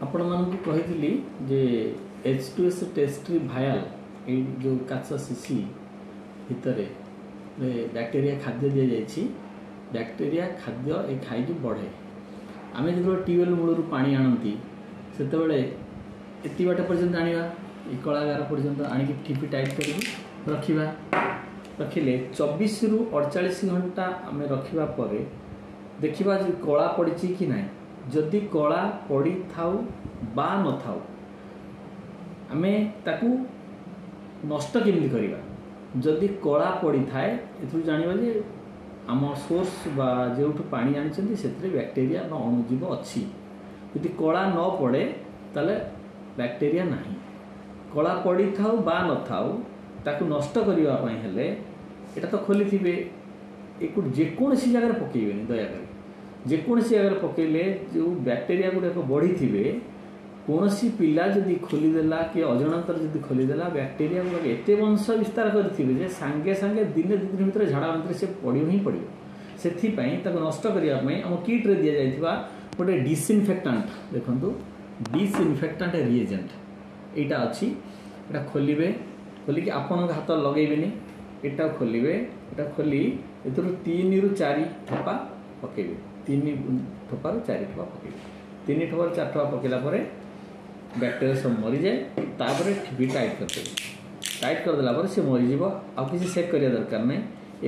आपण मानक कही जे H2S टेस्ट्री भायाल जो काच सीसी भितर बैक्टेरिया खाद्य दि जाइए बैक्टेरिया खाद्य ये खाई बढ़े आम जो ट्यूबवेल मूलर पा आणती से एति बाट पर्यंत आना कलागार पर्यंत आणिक ठिपी टाइट कर रखा रखिले 24 रु 48 घंटा आम रखा पर देखा कला पड़ी कि ना जदि कला पड़ी थाउ बा न थाउ आमे ताकू नष्ट केमिति करिबा जदि कला पड़ी थाए एथु जानिबा जे आम सोर्स बा जेउठु पानी आनिचंती सेतरे बैक्टेरिया बा अणुजीव अछि यदि कला न पड़े ताले बैक्टेरिया नाही कला पड़ी थाउ बा न थाउ ताकू नष्ट करिबा पई हेले एटा तो खोली थिबे एकु जेकोसी जगह पकेइबेनी दया करी जेकोसी जगह पकेले जो बैक्टेरिया गुड़ाक बढ़ी थे कौन सी पिला जदि खोलीदेला कि अजणतर जदि खोलीदेला बैक्टेरिया गुड़ाक एत वंश विस्तार करेंगे सांगे सांगे दिने दु दिन भर झाड़ा बांति से पड़ो ही पड़ो से नष्ट करने आम किट्रे दि जाइए गोटे डिसइनफेक्टांट देखो डिसइनफेक्टांट रिएजेंट यहाँ अच्छी यहाँ खोलिए खोलिकी आपण हाथ लगेबेनी यहाँ खोलिए यहाँ खोली ए 3 रु 4 ठोपा पकेबे 3 ठोपार 4 ठोपा पकेबे 3 ठोपार 4 ठोपा पकेला बैक्टेरिया सब मरी जाए तापर भी टाइट करदेला सी मरीज आ किसी सेक करिया दरकार नहीं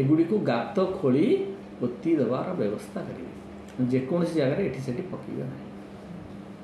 एगुड़ी को गात खोली पोती देवार व्यवस्था करेंगे जेकोसी जगह ये पकेबे ना।